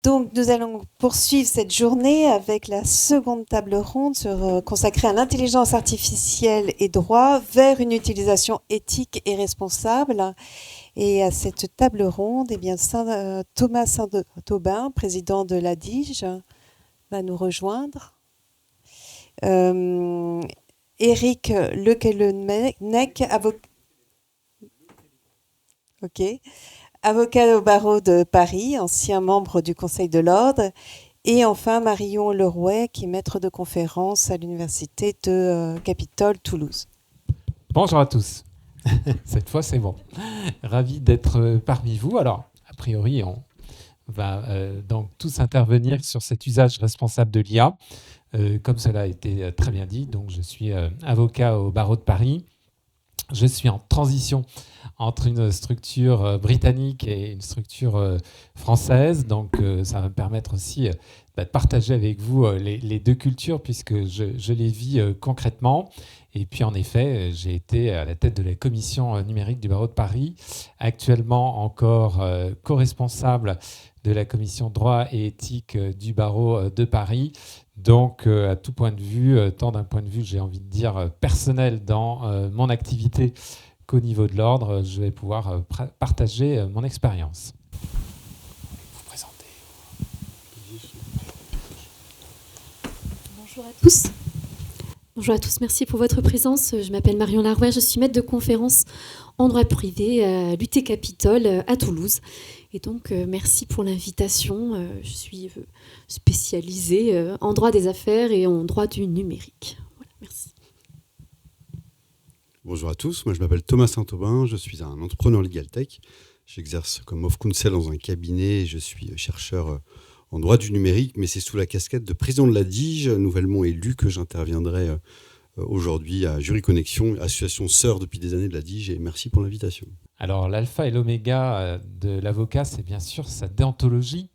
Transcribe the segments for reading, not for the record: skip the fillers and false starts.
Donc, nous allons poursuivre cette journée avec la seconde table ronde consacrée à l'intelligence artificielle et droit vers une utilisation éthique et responsable. Et à cette table ronde, eh bien, Thomas Saint-Aubin, président de l'ADIGE, va nous rejoindre. Éric Lequelennec, avocat au barreau de Paris, ancien membre du Conseil de l'Ordre. Et enfin, Marion Lerouet, qui est maître de conférence à l'Université de Capitole, Toulouse. Bonjour à tous. Cette fois, c'est bon. Ravi d'être parmi vous. Alors, a priori, on va donc tous intervenir sur cet usage responsable de l'IA. Comme cela a été très bien dit, donc je suis avocat au barreau de Paris. Je suis en transition entre une structure britannique et une structure française. Donc, ça va me permettre aussi de partager avec vous les deux cultures puisque je les vis concrètement. Et puis, en effet, j'ai été à la tête de la commission numérique du barreau de Paris, actuellement encore co-responsable de la commission droit et éthique du barreau de Paris. Donc, à tout point de vue, tant d'un point de vue, j'ai envie de dire, personnel dans mon activité qu'au niveau de l'ordre, je vais pouvoir partager mon expérience. Vous présentez. Bonjour à tous. Bonjour à tous, merci pour votre présence. Je m'appelle Marion Lerouet, je suis maître de conférence en droit privé à l'UT Capitole à Toulouse. Et donc, merci pour l'invitation. Je suis spécialisée en droit des affaires et en droit du numérique. Voilà, merci. Bonjour à tous, moi je m'appelle Thomas Saint-Aubin, je suis un entrepreneur legal tech. J'exerce comme off counsel dans un cabinet, je suis chercheur en droit du numérique, mais c'est sous la casquette de président de l'ADIGE, nouvellement élu, que j'interviendrai aujourd'hui à Jury Connexion, association sœur depuis des années de l'ADIGE, et merci pour l'invitation. Alors, l'alpha et l'oméga de l'avocat, c'est bien sûr sa déontologie,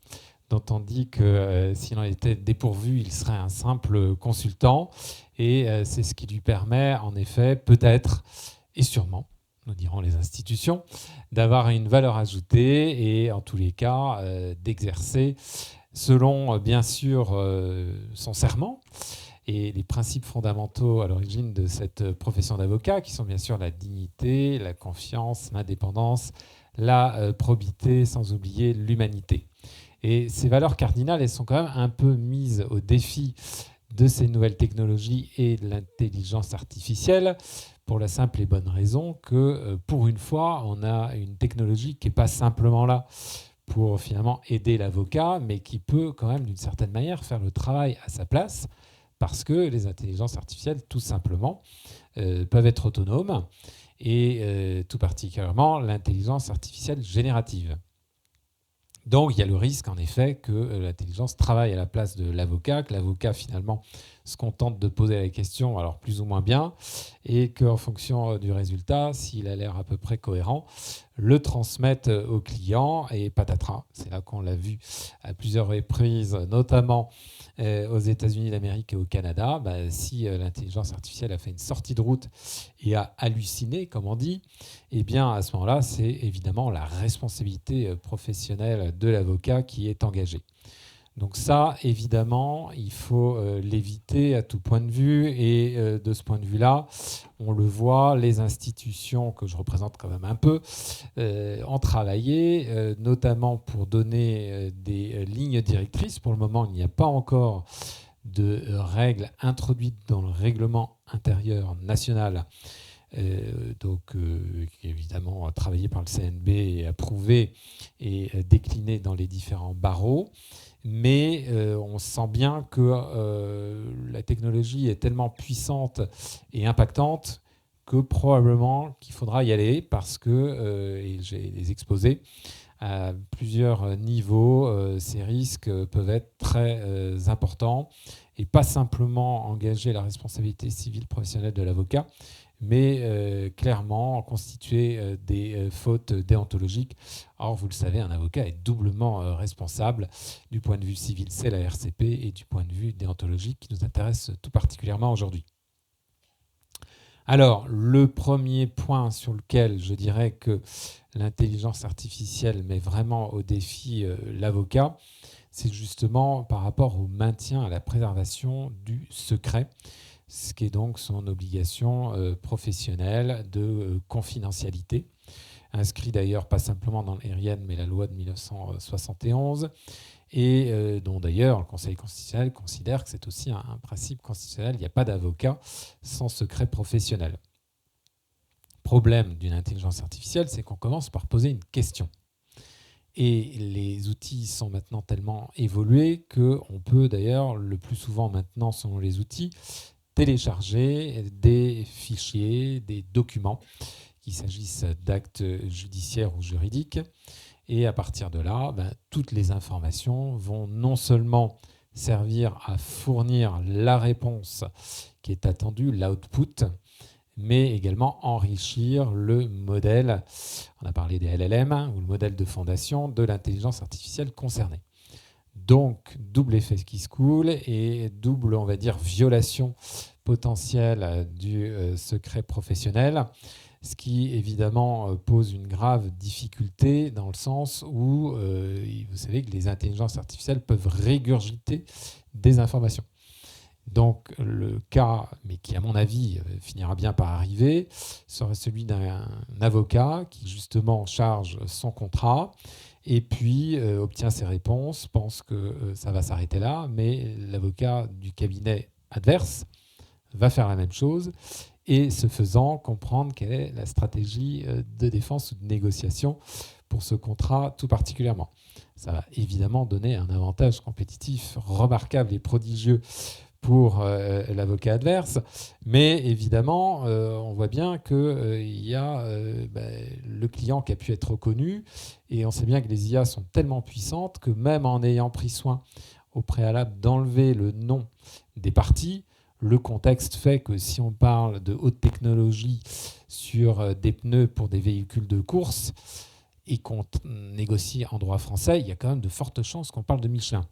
dont on dit que s'il en était dépourvu, il serait un simple consultant. Et c'est ce qui lui permet, en effet, peut-être, et sûrement, nous dirons les institutions, d'avoir une valeur ajoutée et, en tous les cas, d'exercer selon, bien sûr, son serment et les principes fondamentaux à l'origine de cette profession d'avocat, qui sont bien sûr la dignité, la confiance, l'indépendance, la probité, sans oublier l'humanité. Et ces valeurs cardinales, elles sont quand même un peu mises au défi de ces nouvelles technologies et de l'intelligence artificielle, pour la simple et bonne raison que, pour une fois, on a une technologie qui n'est pas simplement là pour finalement aider l'avocat, mais qui peut quand même, d'une certaine manière, faire le travail à sa place, parce que les intelligences artificielles, tout simplement, peuvent être autonomes, et tout particulièrement l'intelligence artificielle générative. Donc, il y a le risque, en effet, que l'intelligence travaille à la place de l'avocat, que l'avocat, finalement, se contente de poser la question, alors plus ou moins bien, et qu'en fonction du résultat, s'il a l'air à peu près cohérent, le transmette au client, et patatras. C'est là qu'on l'a vu à plusieurs reprises, notamment aux États-Unis d'Amérique et au Canada. Si l'intelligence artificielle a fait une sortie de route et a halluciné, comme on dit, eh bien, à ce moment-là, c'est évidemment la responsabilité professionnelle de l'avocat qui est engagée. Donc ça, évidemment, il faut l'éviter à tout point de vue. Et de ce point de vue-là, on le voit, les institutions que je représente quand même un peu ont travaillé, notamment pour donner des lignes directrices. Pour le moment, il n'y a pas encore de règles introduites dans le règlement intérieur national, qui est évidemment travaillé par le CNB et approuvé et décliné dans les différents barreaux. Mais on sent bien que la technologie est tellement puissante et impactante que probablement qu'il faudra y aller parce que, et j'ai les exposés, à plusieurs niveaux, ces risques peuvent être très importants et pas simplement engager la responsabilité civile professionnelle de l'avocat, mais clairement constituer des fautes déontologiques. Or, vous le savez, un avocat est doublement responsable. Du point de vue civil, c'est la RCP, et du point de vue déontologique qui nous intéresse tout particulièrement aujourd'hui. Alors, le premier point sur lequel je dirais que l'intelligence artificielle met vraiment au défi l'avocat, c'est justement par rapport au maintien, à la préservation du secret, ce qui est donc son obligation professionnelle de confidentialité, inscrit d'ailleurs pas simplement dans le RIN, mais la loi de 1971, et dont d'ailleurs le Conseil constitutionnel considère que c'est aussi un principe constitutionnel. Il n'y a pas d'avocat sans secret professionnel. Problème d'une intelligence artificielle, c'est qu'on commence par poser une question. Et les outils sont maintenant tellement évolués qu'on peut d'ailleurs, le plus souvent maintenant selon les outils, télécharger des fichiers, des documents, qu'il s'agisse d'actes judiciaires ou juridiques. Et à partir de là, toutes les informations vont non seulement servir à fournir la réponse qui est attendue, l'output, mais également enrichir le modèle, on a parlé des LLM, ou le modèle de fondation de l'intelligence artificielle concernée. Donc, double effet qui se coule et double, on va dire, violation potentielle du secret professionnel, ce qui évidemment pose une grave difficulté dans le sens où vous savez que les intelligences artificielles peuvent régurgiter des informations. Donc le cas, mais qui à mon avis finira bien par arriver, serait celui d'un avocat qui justement charge son contrat et puis obtient ses réponses, pense que ça va s'arrêter là, mais l'avocat du cabinet adverse va faire la même chose et ce faisant comprendre quelle est la stratégie de défense ou de négociation pour ce contrat tout particulièrement. Ça va évidemment donner un avantage compétitif remarquable et prodigieux pour l'avocat adverse, mais évidemment, on voit bien qu'il y a le client qui a pu être reconnu, et on sait bien que les IA sont tellement puissantes que même en ayant pris soin au préalable d'enlever le nom des parties, le contexte fait que si on parle de haute technologie sur des pneus pour des véhicules de course et qu'on négocie en droit français, il y a quand même de fortes chances qu'on parle de Michelin.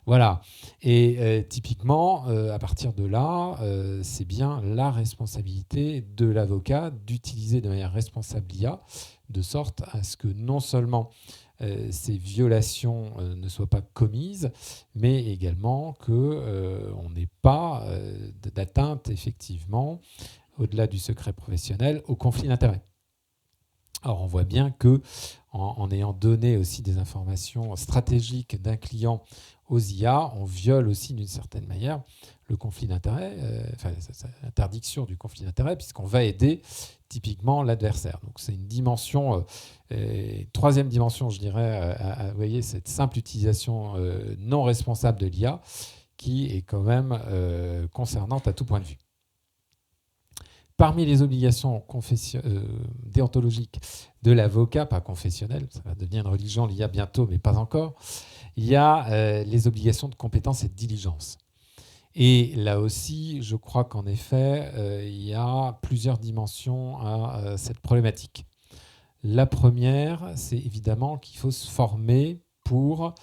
Voilà. Et typiquement, à partir de là, c'est bien la responsabilité de l'avocat d'utiliser de manière responsable l'IA, de sorte à ce que non seulement ces violations ne soient pas commises, mais également qu'on n'ait pas d'atteinte, effectivement, au-delà du secret professionnel, au conflit d'intérêts. Alors on voit bien que en ayant donné aussi des informations stratégiques d'un client aux IA, on viole aussi d'une certaine manière le conflit d'intérêts, l'interdiction du conflit d'intérêts, puisqu'on va aider typiquement l'adversaire. Donc c'est une dimension, troisième dimension, je dirais, vous voyez, cette simple utilisation non responsable de l'IA qui est quand même concernante à tout point de vue. Parmi les obligations déontologiques de l'avocat, pas confessionnel, ça va devenir une religion, l'IA bientôt, mais pas encore, il y a les obligations de compétence et de diligence. Et là aussi, je crois qu'en effet, il y a plusieurs dimensions à cette problématique. La première, c'est évidemment qu'il faut se former pour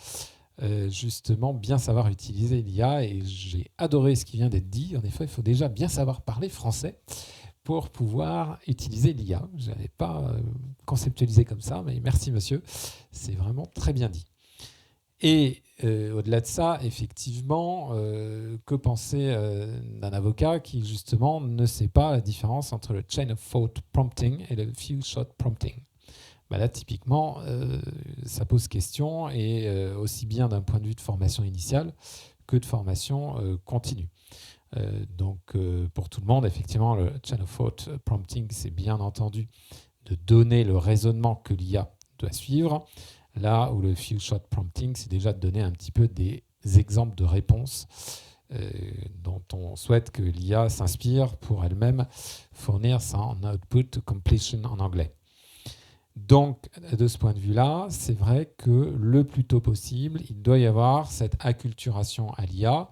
justement bien savoir utiliser l'IA. Et j'ai adoré ce qui vient d'être dit. En effet, il faut déjà bien savoir parler français pour pouvoir utiliser l'IA. Je n'avais pas conceptualisé comme ça, mais merci monsieur, c'est vraiment très bien dit. Et au-delà de ça, effectivement, que penser d'un avocat qui justement ne sait pas la différence entre le chain of thought prompting et le few shot prompting? Là, typiquement, ça pose question, et aussi bien d'un point de vue de formation initiale que de formation continue. Donc, pour tout le monde, effectivement, le chain of thought prompting, c'est bien entendu de donner le raisonnement que l'IA doit suivre. Là où le few shot prompting, c'est déjà de donner un petit peu des exemples de réponses dont on souhaite que l'IA s'inspire pour elle-même fournir son output completion en anglais. Donc, de ce point de vue-là, c'est vrai que le plus tôt possible, il doit y avoir cette acculturation à l'IA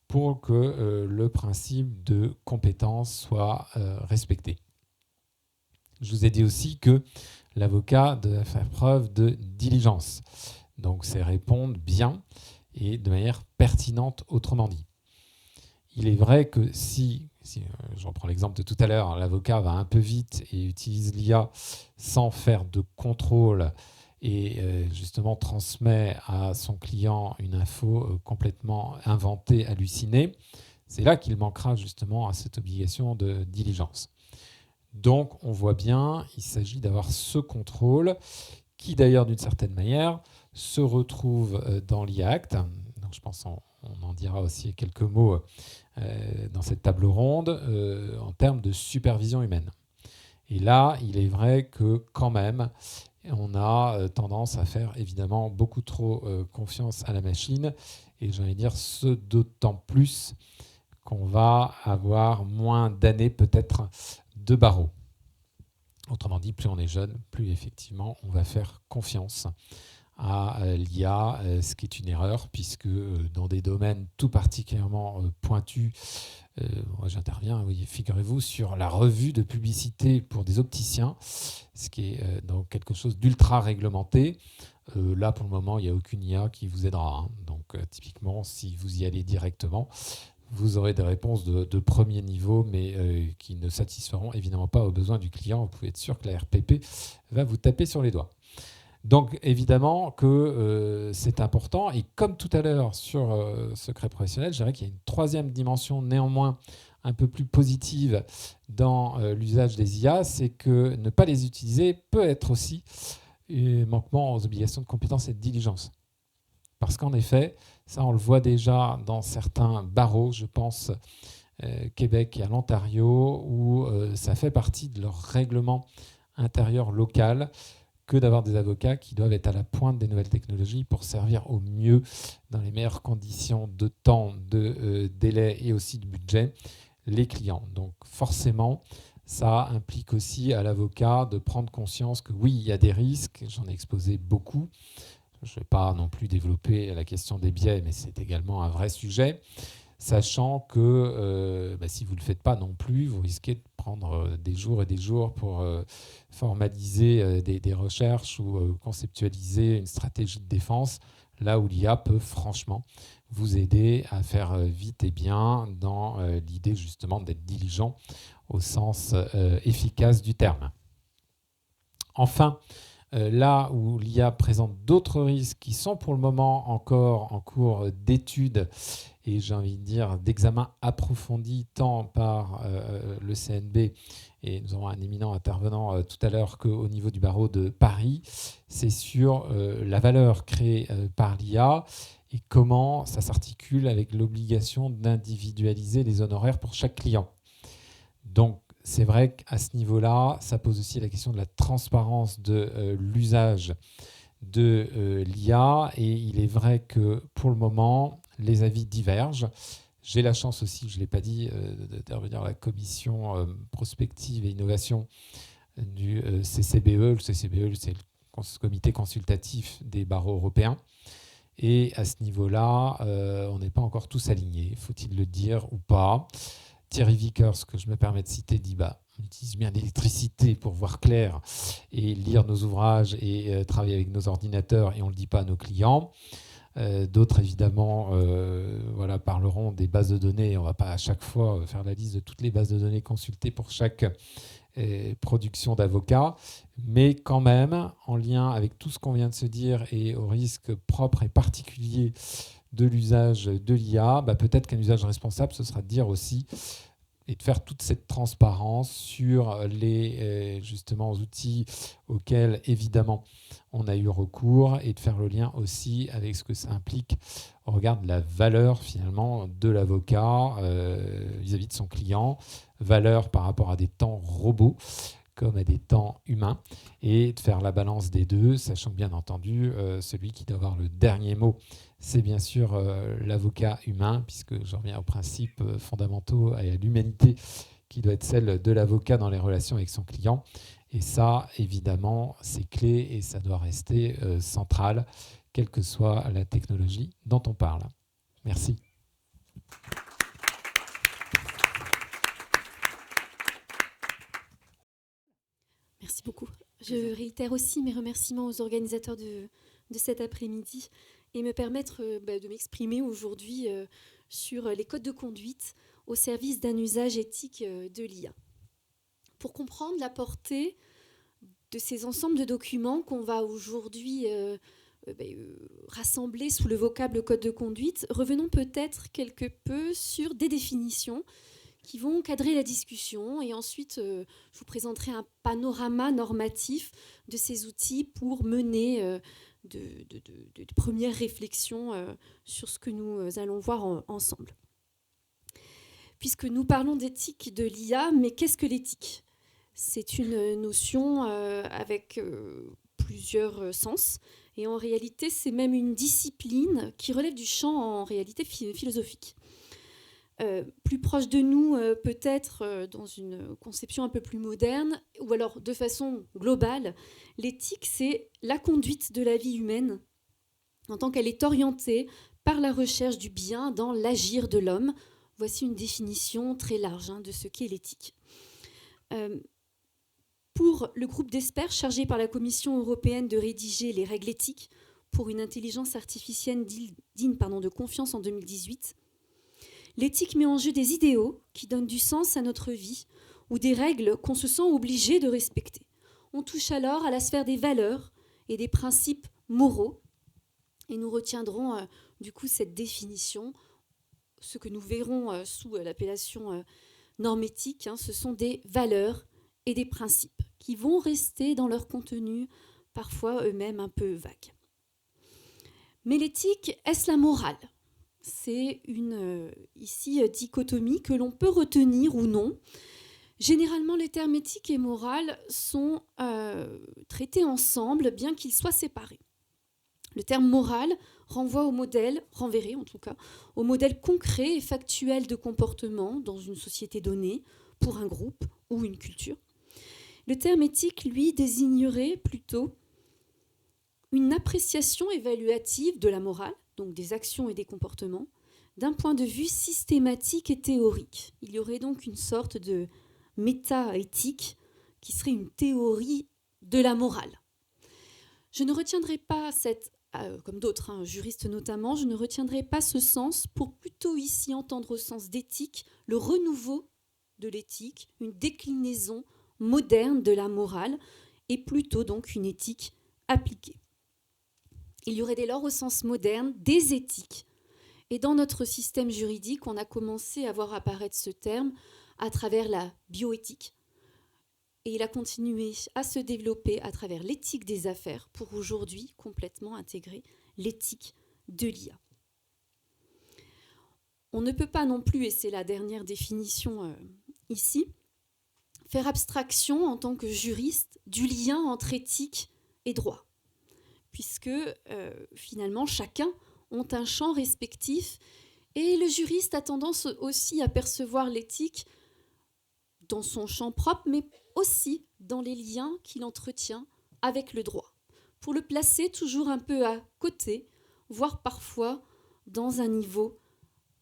pour que le principe de compétence soit respecté. Je vous ai dit aussi que l'avocat doit faire preuve de diligence. Donc, c'est répondre bien et de manière pertinente, autrement dit. Il est vrai que si je reprends l'exemple de tout à l'heure, l'avocat va un peu vite et utilise l'IA sans faire de contrôle et justement transmet à son client une info complètement inventée, hallucinée, c'est là qu'il manquera justement à cette obligation de diligence. Donc on voit bien, il s'agit d'avoir ce contrôle qui d'ailleurs d'une certaine manière se retrouve dans l'IA Act. Donc je pense qu'on en dira aussi quelques mots dans cette table ronde en termes de supervision humaine. Et là, il est vrai que quand même, on a tendance à faire évidemment beaucoup trop confiance à la machine. Et j'ai envie de dire ce d'autant plus qu'on va avoir moins d'années peut-être de barreau. Autrement dit, plus on est jeune, plus effectivement on va faire confiance à l'IA, ce qui est une erreur, puisque dans des domaines tout particulièrement pointus, moi j'interviens, oui, figurez-vous, sur la revue de publicité pour des opticiens, ce qui est donc quelque chose d'ultra réglementé. Là, pour le moment, il n'y a aucune IA qui vous aidera. Hein. Donc, typiquement, si vous y allez directement, vous aurez des réponses de premier niveau, mais qui ne satisferont évidemment pas aux besoins du client. Vous pouvez être sûr que la RPP va vous taper sur les doigts. Donc évidemment que c'est important. Et comme tout à l'heure sur secret professionnel, je dirais qu'il y a une troisième dimension néanmoins un peu plus positive dans l'usage des IA, c'est que ne pas les utiliser peut être aussi manquement aux obligations de compétence et de diligence. Parce qu'en effet, ça on le voit déjà dans certains barreaux, je pense Québec et à l'Ontario, où ça fait partie de leur règlement intérieur local que d'avoir des avocats qui doivent être à la pointe des nouvelles technologies pour servir au mieux, dans les meilleures conditions de temps, de délai et aussi de budget, les clients. Donc forcément, ça implique aussi à l'avocat de prendre conscience que oui, il y a des risques, j'en ai exposé beaucoup. Je ne vais pas non plus développer la question des biais, mais c'est également un vrai sujet. Sachant que si vous ne le faites pas non plus, vous risquez de prendre des jours et des jours pour formaliser des recherches ou conceptualiser une stratégie de défense, là où l'IA peut franchement vous aider à faire vite et bien dans l'idée justement d'être diligent au sens efficace du terme. Enfin, là où l'IA présente d'autres risques qui sont pour le moment encore en cours d'étude et j'ai envie de dire d'examen approfondi tant par le CNB, et nous aurons un éminent intervenant tout à l'heure qu'au niveau du barreau de Paris, c'est sur la valeur créée par l'IA et comment ça s'articule avec l'obligation d'individualiser les honoraires pour chaque client. Donc, c'est vrai qu'à ce niveau-là, ça pose aussi la question de la transparence de l'usage de l'IA. Et il est vrai que pour le moment, les avis divergent. J'ai la chance aussi, je ne l'ai pas dit, d'intervenir à la commission prospective et innovation du CCBE. Le CCBE, c'est le comité consultatif des barreaux européens. Et à ce niveau-là, on n'est pas encore tous alignés, faut-il le dire ou pas. Thierry Vickers, que je me permets de citer, dit on utilise bien l'électricité pour voir clair et lire nos ouvrages et travailler avec nos ordinateurs et on ne le dit pas à nos clients. D'autres, évidemment, parleront des bases de données. On ne va pas à chaque fois faire la liste de toutes les bases de données consultées pour chaque production d'avocats, mais quand même, en lien avec tout ce qu'on vient de se dire et au risque propre et particulier de l'usage de l'IA, peut-être qu'un usage responsable, ce sera de dire aussi et de faire toute cette transparence sur les justement outils auxquels évidemment on a eu recours et de faire le lien aussi avec ce que ça implique au regard de la valeur finalement de l'avocat vis-à-vis de son client, valeur par rapport à des temps robots comme à des temps humains, et de faire la balance des deux, sachant que bien entendu, celui qui doit avoir le dernier mot, c'est bien sûr l'avocat humain, puisque je reviens aux principes fondamentaux et à l'humanité qui doit être celle de l'avocat dans les relations avec son client. Et ça, évidemment, c'est clé et ça doit rester central, quelle que soit la technologie dont on parle. Merci. Merci beaucoup. Je réitère aussi mes remerciements aux organisateurs de cet après-midi et me permettre de m'exprimer aujourd'hui sur les codes de conduite au service d'un usage éthique de l'IA. Pour comprendre la portée de ces ensembles de documents qu'on va aujourd'hui rassembler sous le vocable code de conduite, revenons peut-être quelque peu sur des définitions qui vont cadrer la discussion, et ensuite je vous présenterai un panorama normatif de ces outils pour mener de premières réflexions sur ce que nous allons voir ensemble. Puisque nous parlons d'éthique de l'IA, mais qu'est-ce que l'éthique ? C'est une notion avec plusieurs sens, et en réalité c'est même une discipline qui relève du champ en réalité philosophique. Plus proche de nous, peut-être dans une conception un peu plus moderne, ou alors de façon globale, l'éthique, c'est la conduite de la vie humaine en tant qu'elle est orientée par la recherche du bien dans l'agir de l'homme. Voici une définition très large de ce qu'est l'éthique. Pour le groupe d'experts chargé par la Commission européenne de rédiger les règles éthiques pour une intelligence artificielle digne de confiance en 2018, l'éthique met en jeu des idéaux qui donnent du sens à notre vie ou des règles qu'on se sent obligé de respecter. On touche alors à la sphère des valeurs et des principes moraux, et nous retiendrons du coup cette définition. Ce que nous verrons sous l'appellation norme éthique, ce sont des valeurs et des principes qui vont rester dans leur contenu, parfois eux-mêmes un peu vagues. Mais l'éthique, est-ce la morale ? C'est une dichotomie que l'on peut retenir ou non. Généralement, les termes éthique et morale sont traités ensemble, bien qu'ils soient séparés. Le terme moral renverrait en tout cas, au modèle concret et factuel de comportement dans une société donnée, pour un groupe ou une culture. Le terme éthique, lui, désignerait plutôt une appréciation évaluative de la morale, donc des actions et des comportements, d'un point de vue systématique et théorique. Il y aurait donc une sorte de méta-éthique qui serait une théorie de la morale. Je ne retiendrai pas comme d'autres, juristes notamment, je ne retiendrai pas ce sens pour plutôt ici entendre au sens d'éthique le renouveau de l'éthique, une déclinaison moderne de la morale, et plutôt donc une éthique appliquée. Il y aurait dès lors au sens moderne des éthiques. Et dans notre système juridique, on a commencé à voir apparaître ce terme à travers la bioéthique. Et il a continué à se développer à travers l'éthique des affaires pour aujourd'hui complètement intégrer l'éthique de l'IA. On ne peut pas non plus, et c'est la dernière définition ici, faire abstraction en tant que juriste du lien entre éthique et droit, puisque finalement chacun a un champ respectif, et le juriste a tendance aussi à percevoir l'éthique dans son champ propre, mais aussi dans les liens qu'il entretient avec le droit, pour le placer toujours un peu à côté, voire parfois dans un niveau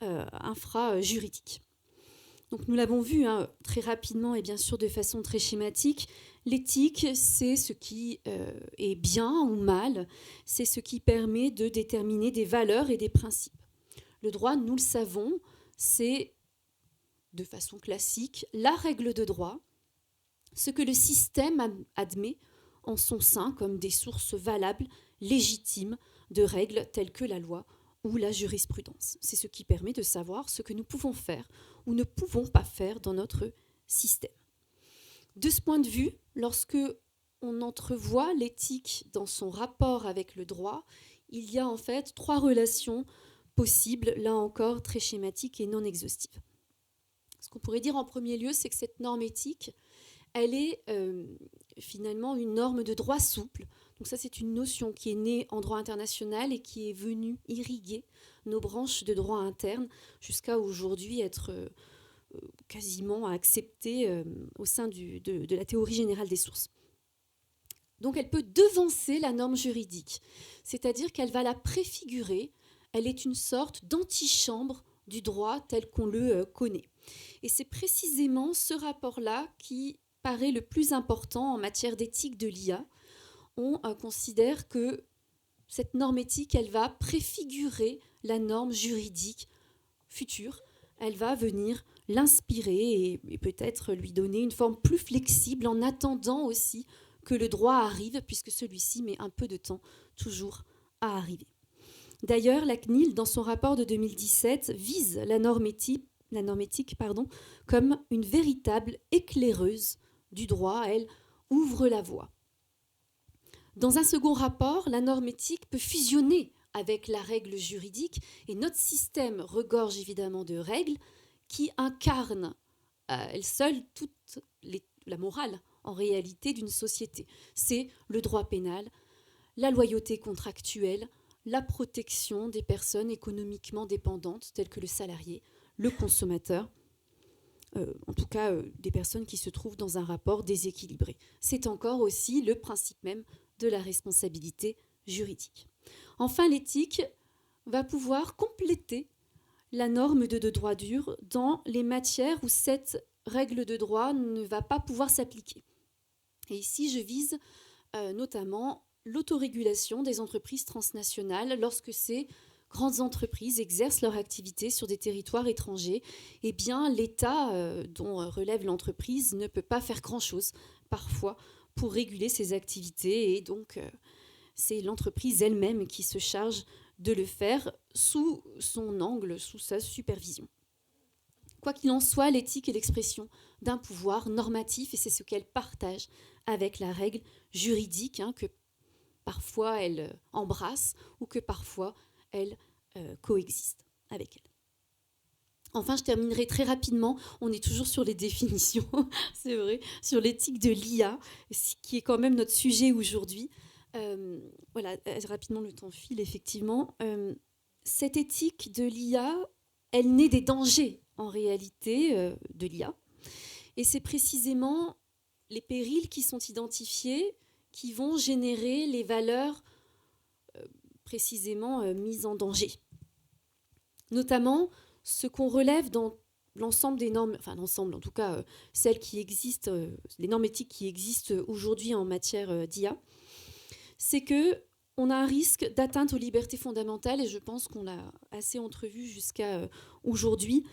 infra-juridique. Donc nous l'avons vu très rapidement et bien sûr de façon très schématique, l'éthique, c'est ce qui est bien ou mal, c'est ce qui permet de déterminer des valeurs et des principes. Le droit, nous le savons, c'est de façon classique la règle de droit, ce que le système admet en son sein comme des sources valables, légitimes de règles telles que la loi ou la jurisprudence. C'est ce qui permet de savoir ce que nous pouvons faire ou ne pouvons pas faire dans notre système. De ce point de vue, lorsque on entrevoit l'éthique dans son rapport avec le droit, il y a en fait 3 relations possibles, là encore très schématiques et non exhaustives. Ce qu'on pourrait dire en premier lieu, c'est que cette norme éthique, elle est finalement une norme de droit souple. Donc ça, c'est une notion qui est née en droit international et qui est venue irriguer nos branches de droit interne jusqu'à aujourd'hui être quasiment acceptée au sein de la théorie générale des sources. Donc elle peut devancer la norme juridique, c'est-à-dire qu'elle va la préfigurer. Elle est une sorte d'antichambre du droit tel qu'on le connaît. Et c'est précisément ce rapport-là qui paraît le plus important en matière d'éthique de l'IA. On considère que cette norme éthique, elle va préfigurer la norme juridique future. Elle va venir l'inspirer et peut-être lui donner une forme plus flexible en attendant aussi que le droit arrive, puisque celui-ci met un peu de temps toujours à arriver. D'ailleurs, la CNIL, dans son rapport de 2017, vise la norme éthique comme une véritable éclaireuse du droit. Elle ouvre la voie. Dans un second rapport, la norme éthique peut fusionner avec la règle juridique, et notre système regorge évidemment de règles qui incarnent à elles seules toute la morale en réalité d'une société. C'est le droit pénal, la loyauté contractuelle, la protection des personnes économiquement dépendantes telles que le salarié, le consommateur, en tout cas des personnes qui se trouvent dans un rapport déséquilibré. C'est encore aussi le principe même de la responsabilité juridique. Enfin, l'éthique va pouvoir compléter la norme de droit dur dans les matières où cette règle de droit ne va pas pouvoir s'appliquer. Et ici, je vise notamment l'autorégulation des entreprises transnationales lorsque ces grandes entreprises exercent leur activité sur des territoires étrangers. Eh bien, l'État dont relève l'entreprise ne peut pas faire grand-chose, parfois, pour réguler ses activités. Et donc, c'est l'entreprise elle-même qui se charge de le faire sous son angle, sous sa supervision. Quoi qu'il en soit, l'éthique est l'expression d'un pouvoir normatif et c'est ce qu'elle partage avec la règle juridique que parfois elle embrasse ou que parfois elle coexiste avec elle. Enfin, je terminerai très rapidement, on est toujours sur les définitions, c'est vrai, sur l'éthique de l'IA, qui est quand même notre sujet aujourd'hui. Voilà, rapidement, le temps file, effectivement. Cette éthique de l'IA, elle naît des dangers, en réalité, de l'IA. Et c'est précisément les périls qui sont identifiés qui vont générer les valeurs précisément mises en danger. Notamment, ce qu'on relève dans l'ensemble des normes, enfin l'ensemble en tout cas, celles qui existent, les normes éthiques qui existent aujourd'hui en matière d'IA, c'est qu'on a un risque d'atteinte aux libertés fondamentales, et je pense qu'on l'a assez entrevu jusqu'à aujourd'hui.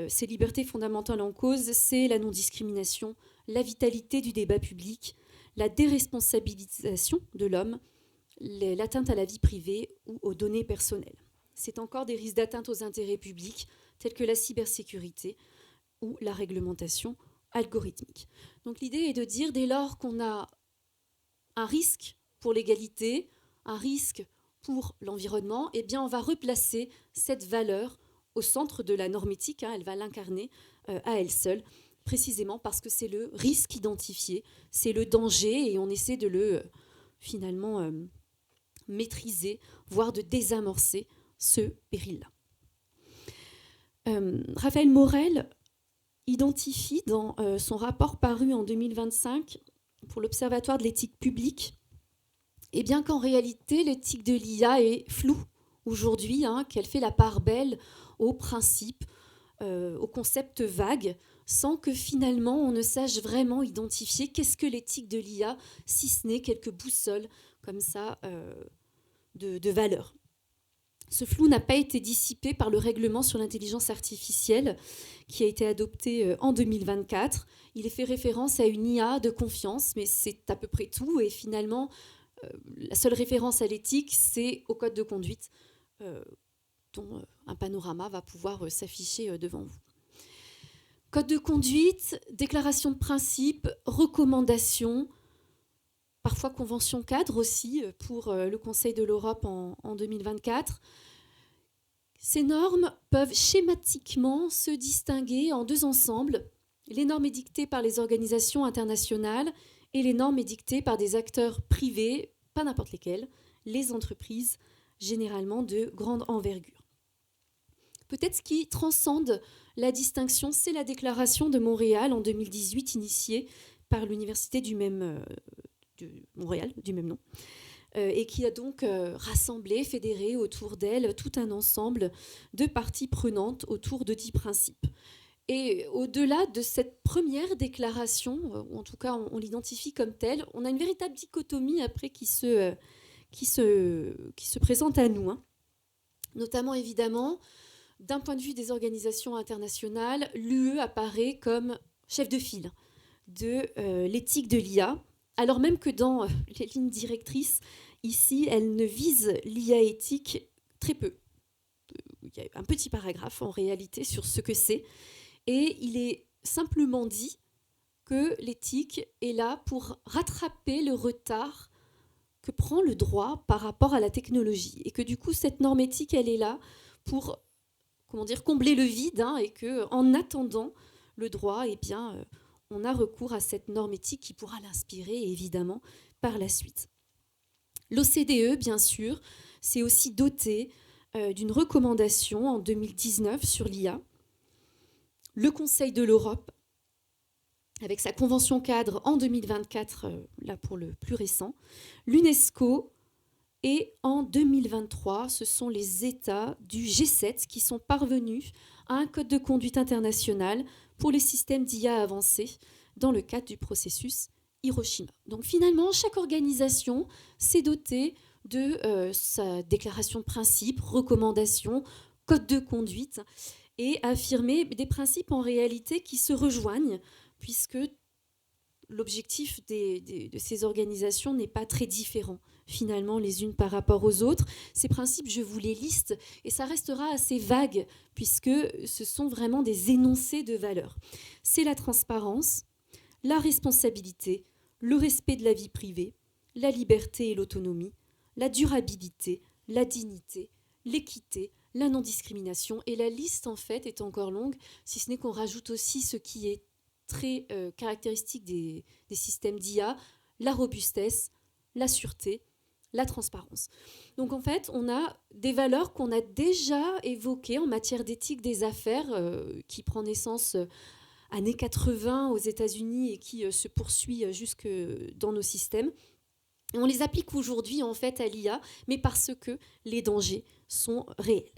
Ces libertés fondamentales en cause, c'est la non-discrimination, la vitalité du débat public, la déresponsabilisation de l'homme, l'atteinte à la vie privée ou aux données personnelles. C'est encore des risques d'atteinte aux intérêts publics, tels que la cybersécurité ou la réglementation algorithmique. Donc l'idée est de dire, dès lors qu'on a un risque pour l'égalité, un risque pour l'environnement, eh bien on va replacer cette valeur au centre de la norme éthique, elle va l'incarner à elle seule, précisément parce que c'est le risque identifié, c'est le danger, et on essaie de le finalement maîtriser, voire de désamorcer ce péril-là. Raphaël Morel identifie dans son rapport paru en 2025 pour l'Observatoire de l'éthique publique, eh bien qu'en réalité l'éthique de l'IA est floue aujourd'hui, qu'elle fait la part belle aux principes, aux concepts vagues, sans que finalement on ne sache vraiment identifier qu'est-ce que l'éthique de l'IA, si ce n'est quelques boussoles comme ça de valeurs. Ce flou n'a pas été dissipé par le règlement sur l'intelligence artificielle qui a été adopté en 2024. Il est fait référence à une IA de confiance, mais c'est à peu près tout. Et finalement, la seule référence à l'éthique, c'est au code de conduite, dont un panorama va pouvoir s'afficher devant vous. Code de conduite, déclaration de principe, recommandations, parfois convention cadre aussi pour le Conseil de l'Europe en 2024. Ces normes peuvent schématiquement se distinguer en deux ensembles, les normes édictées par les organisations internationales et les normes édictées par des acteurs privés, pas n'importe lesquels, les entreprises généralement de grande envergure. Peut-être ce qui transcende la distinction, c'est la déclaration de Montréal en 2018, initiée par l'université de Montréal, du même nom, et qui a donc rassemblé, fédéré autour d'elle tout un ensemble de parties prenantes autour de 10 principes. Et au-delà de cette première déclaration, ou en tout cas on l'identifie comme telle, on a une véritable dichotomie après qui se présente à nous. Notamment évidemment, d'un point de vue des organisations internationales, l'UE apparaît comme chef de file de l'éthique de l'IA, alors même que dans les lignes directrices, ici, elles ne visent l'IA éthique très peu. Il y a un petit paragraphe en réalité sur ce que c'est, et il est simplement dit que l'éthique est là pour rattraper le retard que prend le droit par rapport à la technologie, et que du coup cette norme éthique, elle est là pour combler le vide, et que en attendant le droit, on a recours à cette norme éthique qui pourra l'inspirer évidemment par la suite. L'OCDE, bien sûr, s'est aussi doté d'une recommandation en 2019 sur l'IA. Le Conseil de l'Europe, avec sa convention cadre en 2024, là pour le plus récent, l'UNESCO, et en 2023, ce sont les États du G7 qui sont parvenus à un code de conduite international pour les systèmes d'IA avancés dans le cadre du processus Hiroshima. Donc finalement, chaque organisation s'est dotée de sa déclaration de principes, recommandations, code de conduite, et a affirmé des principes en réalité qui se rejoignent, puisque l'objectif de ces organisations n'est pas très différent, finalement, les unes par rapport aux autres. Ces principes, je vous les liste, et ça restera assez vague, puisque ce sont vraiment des énoncés de valeurs. C'est la transparence, la responsabilité, le respect de la vie privée, la liberté et l'autonomie, la durabilité, la dignité, l'équité, la non-discrimination. Et la liste, en fait, est encore longue, si ce n'est qu'on rajoute aussi ce qui est très caractéristique des systèmes d'IA, la robustesse, la sûreté, la transparence. Donc en fait, on a des valeurs qu'on a déjà évoquées en matière d'éthique des affaires, qui prend naissance années 80 aux États-Unis et qui se poursuit jusque dans nos systèmes. Et on les applique aujourd'hui en fait à l'IA, mais parce que les dangers sont réels.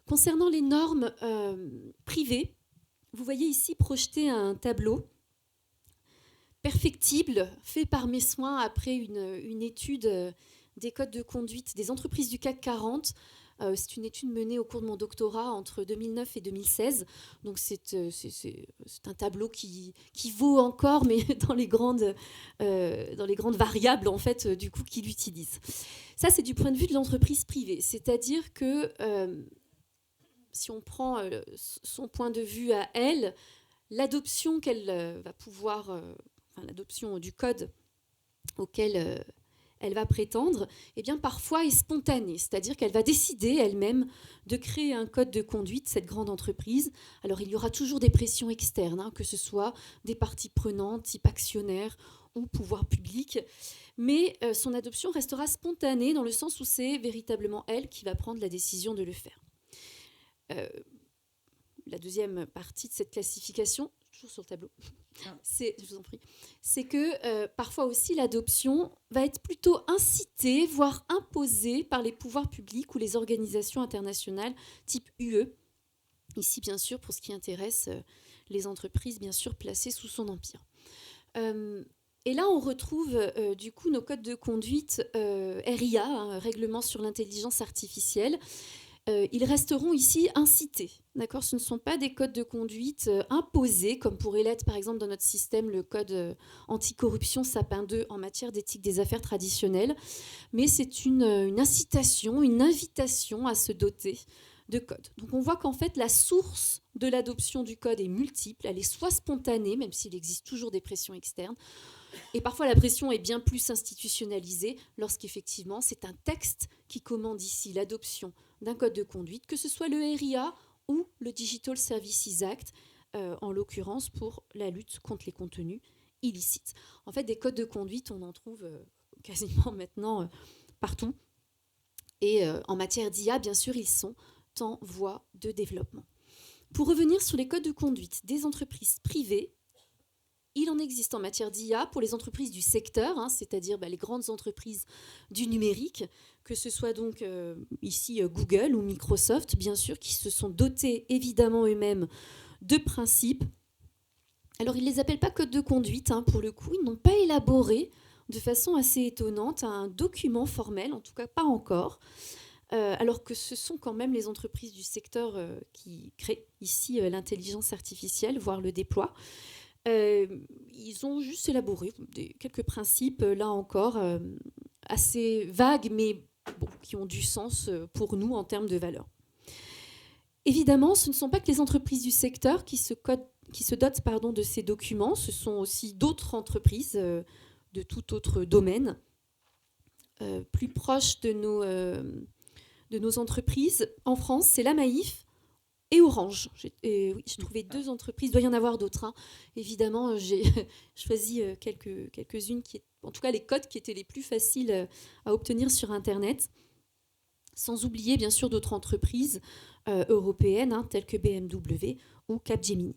Concernant les normes privées, vous voyez ici projeté un tableau perfectible, fait par mes soins après une étude des codes de conduite des entreprises du CAC 40. C'est une étude menée au cours de mon doctorat entre 2009 et 2016. Donc c'est un tableau qui vaut encore, mais dans les grandes variables en fait, du coup, qu'il utilise. Ça, c'est du point de vue de l'entreprise privée. C'est-à-dire que si on prend son point de vue à elle, l'adoption qu'elle va pouvoir, l'adoption du code auquel elle va prétendre, eh bien parfois est spontanée, c'est-à-dire qu'elle va décider elle-même de créer un code de conduite, cette grande entreprise. Alors il y aura toujours des pressions externes, que ce soit des parties prenantes, type actionnaires ou pouvoir public, mais son adoption restera spontanée dans le sens où c'est véritablement elle qui va prendre la décision de le faire. La deuxième partie de cette classification, toujours sur le tableau, je vous en prie, c'est que parfois aussi l'adoption va être plutôt incitée, voire imposée par les pouvoirs publics ou les organisations internationales type UE. Ici, bien sûr, pour ce qui intéresse les entreprises, bien sûr, placées sous son empire. Et là, on retrouve du coup nos codes de conduite RIA, règlement sur l'intelligence artificielle. Ils resteront ici incités. D'accord ? Ce ne sont pas des codes de conduite imposés, comme pourrait l'être par exemple dans notre système le code anticorruption Sapin 2 en matière d'éthique des affaires traditionnelles, mais c'est une incitation, une invitation à se doter de codes. Donc on voit qu'en fait la source de l'adoption du code est multiple, elle est soit spontanée, même s'il existe toujours des pressions externes, et parfois la pression est bien plus institutionnalisée lorsqu'effectivement c'est un texte qui commande ici l'adoption d'un code de conduite, que ce soit le RIA ou le Digital Services Act, en l'occurrence pour la lutte contre les contenus illicites. En fait, des codes de conduite, on en trouve quasiment maintenant partout. Et en matière d'IA, bien sûr, ils sont en voie de développement. Pour revenir sur les codes de conduite des entreprises privées, il en existe en matière d'IA pour les entreprises du secteur, c'est-à-dire les grandes entreprises du numérique, que ce soit donc ici Google ou Microsoft, bien sûr, qui se sont dotés évidemment eux-mêmes de principes. Alors, ils ne les appellent pas codes de conduite, pour le coup, ils n'ont pas élaboré de façon assez étonnante un document formel, en tout cas pas encore, alors que ce sont quand même les entreprises du secteur qui créent ici l'intelligence artificielle, voire le déploient. Ils ont juste élaboré quelques principes, là encore, assez vagues, mais bon, qui ont du sens pour nous en termes de valeur. Évidemment, ce ne sont pas que les entreprises du secteur qui se dotent de ces documents, ce sont aussi d'autres entreprises de tout autre domaine, plus proches de nos entreprises. En France, c'est la Maïf et Orange. J'ai trouvé 2 entreprises, il doit y en avoir d'autres. Hein. Évidemment, j'ai choisi quelques-unes, en tout cas les codes qui étaient les plus faciles à obtenir sur Internet. Sans oublier bien sûr d'autres entreprises européennes telles que BMW ou Capgemini.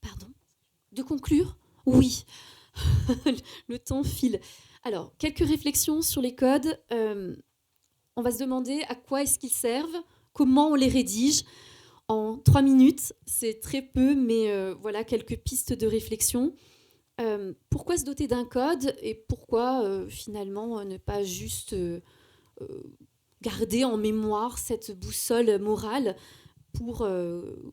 Pardon ? De conclure ? Oui, le temps file. Alors, quelques réflexions sur les codes. On va se demander à quoi est-ce qu'ils servent, comment on les rédige. En 3 minutes, c'est très peu, mais voilà quelques pistes de réflexion. Pourquoi se doter d'un code et pourquoi finalement ne pas juste garder en mémoire cette boussole morale pour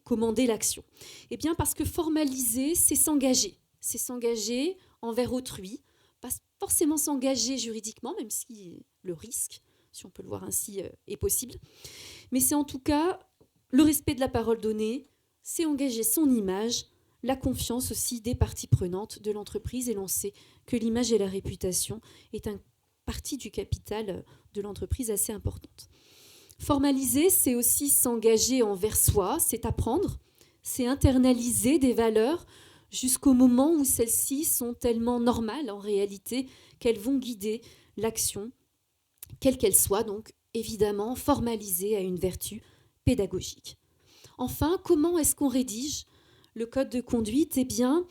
commander l'action ? Eh bien parce que formaliser, c'est s'engager envers autrui, pas forcément s'engager juridiquement, même si le risque, si on peut le voir ainsi, est possible, mais c'est en tout cas le respect de la parole donnée, c'est engager son image, la confiance aussi des parties prenantes de l'entreprise, et l'on sait que l'image et la réputation est une partie du capital de l'entreprise assez importante. Formaliser, c'est aussi s'engager envers soi, c'est apprendre, c'est internaliser des valeurs jusqu'au moment où celles-ci sont tellement normales en réalité qu'elles vont guider l'action, quelle qu'elle soit, donc évidemment formalisée à une vertu pédagogique. Enfin, comment est-ce qu'on rédige le code de conduite ? Eh bien,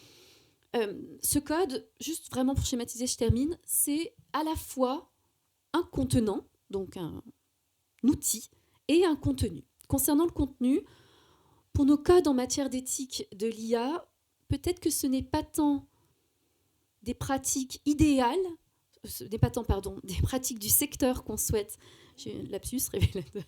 ce code, juste vraiment pour schématiser, je termine, c'est à la fois un contenant, donc un outil, et un contenu. Concernant le contenu, pour nos codes en matière d'éthique de l'IA, peut-être que ce n'est pas tant des pratiques idéales, des pratiques du secteur qu'on souhaite. J'ai un lapsus révélateur.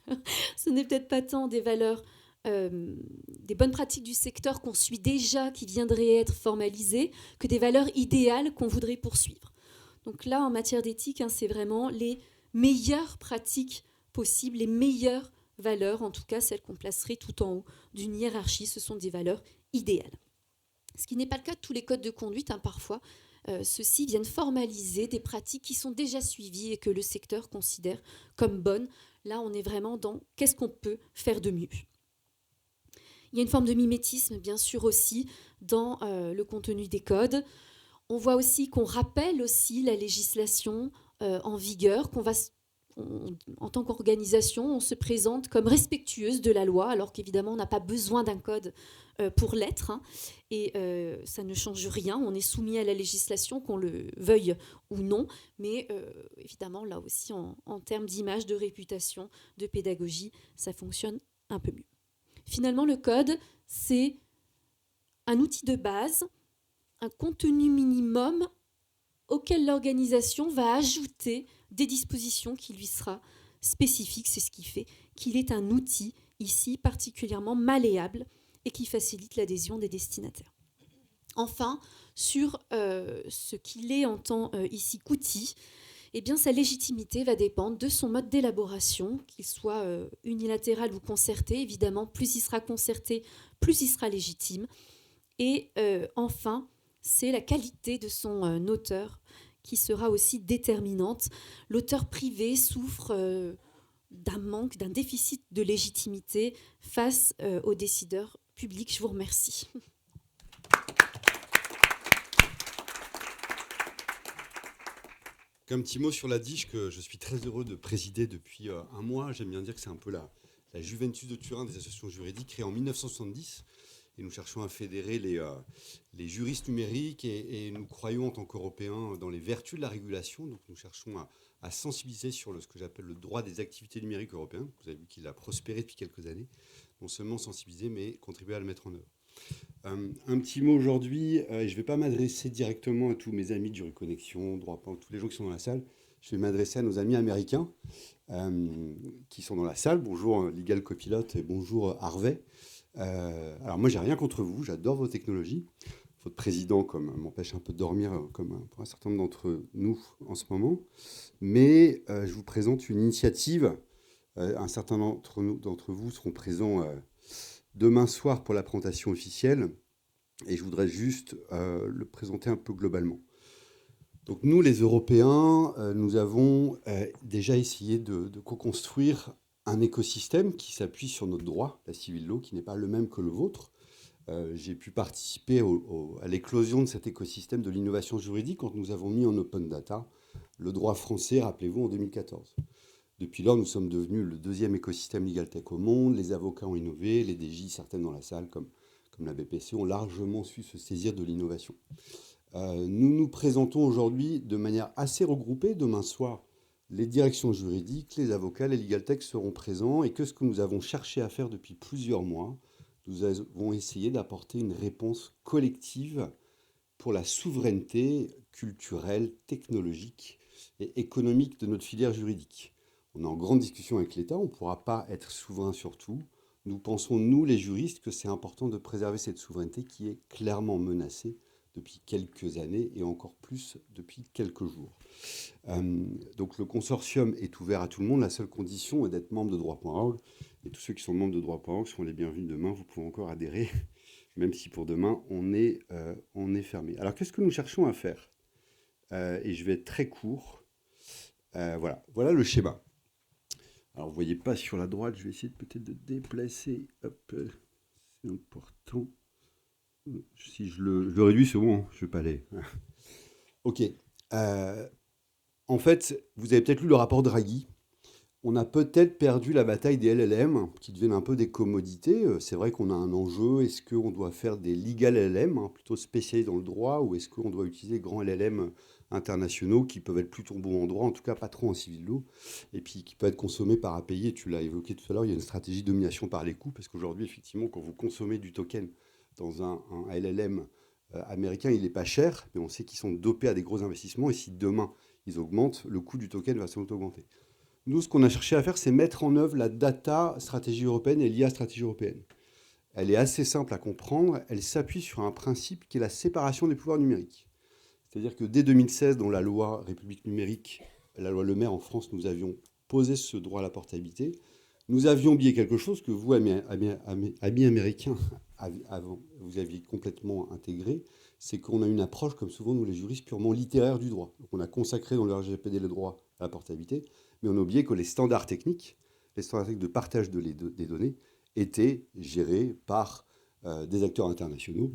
Ce n'est peut-être pas tant des valeurs, des bonnes pratiques du secteur qu'on suit déjà, qui viendraient être formalisées, que des valeurs idéales qu'on voudrait poursuivre. Donc là, en matière d'éthique, c'est vraiment les meilleures pratiques possibles, les meilleures valeurs, en tout cas celles qu'on placerait tout en haut d'une hiérarchie, ce sont des valeurs idéales. Ce qui n'est pas le cas de tous les codes de conduite, parfois. Ceux-ci viennent formaliser des pratiques qui sont déjà suivies et que le secteur considère comme bonnes. Là, on est vraiment dans qu'est-ce qu'on peut faire de mieux. Il y a une forme de mimétisme, bien sûr, aussi dans le contenu des codes. On voit aussi qu'on rappelle aussi la législation en vigueur, en tant qu'organisation, on se présente comme respectueuse de la loi, alors qu'évidemment, on n'a pas besoin d'un code pour l'être, et ça ne change rien. On est soumis à la législation, qu'on le veuille ou non, mais évidemment, là aussi, en termes d'image, de réputation, de pédagogie, ça fonctionne un peu mieux. Finalement, le code, c'est un outil de base, un contenu minimum auquel l'organisation va ajouter des dispositions qui lui sera spécifiques. C'est ce qui fait qu'il est un outil, ici, particulièrement malléable et qui facilite l'adhésion des destinataires. Enfin, sur ce qu'il est en tant ici qu'outil, eh bien, sa légitimité va dépendre de son mode d'élaboration, qu'il soit unilatéral ou concerté. Évidemment, plus il sera concerté, plus il sera légitime. Et enfin, c'est la qualité de son auteur qui sera aussi déterminante. L'auteur privé souffre d'un manque, d'un déficit de légitimité face aux décideurs publics. Je vous remercie. Un petit mot sur la DIGE que je suis très heureux de présider depuis un mois. J'aime bien dire que c'est un peu la Juventus de Turin des associations juridiques, créée en 1970. Et nous cherchons à fédérer les juristes numériques et nous croyons en tant qu'Européens dans les vertus de la régulation. Donc nous cherchons à sensibiliser sur ce que j'appelle le droit des activités numériques européens. Vous avez vu qu'il a prospéré depuis quelques années. Non seulement sensibiliser, mais contribuer à le mettre en œuvre. Un petit mot aujourd'hui, je ne vais pas m'adresser directement à tous mes amis de Juriconnexion, Droitpan, tous les gens qui sont dans la salle. Je vais m'adresser à nos amis américains qui sont dans la salle. Bonjour Legal Copilot et bonjour Harvey. Alors moi, j'ai rien contre vous, j'adore vos technologies. Votre président, comme m'empêche un peu de dormir, comme pour un certain nombre d'entre nous en ce moment. Mais je vous présente une initiative. Un certain nombre d'entre vous seront présents demain soir pour la présentation officielle. Et je voudrais juste le présenter un peu globalement. Donc nous, les Européens, nous avons déjà essayé de co-construire un écosystème qui s'appuie sur notre droit, la civil law, qui n'est pas le même que le vôtre. J'ai pu participer à l'éclosion de cet écosystème de l'innovation juridique quand nous avons mis en open data le droit français, rappelez-vous, en 2014. Depuis lors, nous sommes devenus le deuxième écosystème legal tech au monde. Les avocats ont innové, les DJ, certaines dans la salle, comme la BPC, ont largement su se saisir de l'innovation. Nous nous présentons aujourd'hui de manière assez regroupée. Demain soir, les directions juridiques, les avocats, les legal tech seront présents. Et que ce que nous avons cherché à faire depuis plusieurs mois, nous avons essayé d'apporter une réponse collective pour la souveraineté culturelle, technologique et économique de notre filière juridique. On est en grande discussion avec l'État, on ne pourra pas être souverain sur tout. Nous pensons, nous les juristes, que c'est important de préserver cette souveraineté qui est clairement menacée depuis quelques années et encore plus depuis quelques jours. Donc le consortium est ouvert à tout le monde. La seule condition est d'être membre de droit.org. Et tous ceux qui sont membres de droit.org seront les bienvenus demain. Vous pouvez encore adhérer, même si pour demain, on est fermé. Alors qu'est-ce que nous cherchons à faire et je vais être très court. Voilà le schéma. Alors, vous ne voyez pas sur la droite, je vais essayer peut-être de déplacer. Hop, c'est important. Si je le réduis, c'est bon, je ne vais pas aller. Ok. En fait, vous avez peut-être lu le rapport Draghi. On a peut-être perdu la bataille des LLM, qui deviennent un peu des commodités. C'est vrai qu'on a un enjeu. Est-ce qu'on doit faire des legal LLM, plutôt spécialisés dans le droit, ou est-ce qu'on doit utiliser grands LLM internationaux qui peuvent être plutôt bons en droit, en tout cas pas trop en civil law, et puis qui peuvent être consommés par API. Tu l'as évoqué tout à l'heure, il y a une stratégie de domination par les coûts, parce qu'aujourd'hui, effectivement, quand vous consommez du token dans un LLM américain, il n'est pas cher, mais on sait qu'ils sont dopés à des gros investissements, et si demain ils augmentent, le coût du token va sans doute augmenter. Nous, ce qu'on a cherché à faire, c'est mettre en œuvre la data stratégie européenne et l'IA stratégie européenne. Elle est assez simple à comprendre, elle s'appuie sur un principe qui est la séparation des pouvoirs numériques. C'est-à-dire que dès 2016, dans la loi République numérique, la loi Le Maire en France, nous avions posé ce droit à la portabilité. Nous avions oublié quelque chose que vous, amis américains, avant, vous aviez complètement intégré, c'est qu'on a une approche, comme souvent nous les juristes, purement littéraire du droit. Donc on a consacré dans le RGPD le droit à la portabilité, mais on a oublié que les standards techniques de partage des données, étaient gérés par des acteurs internationaux.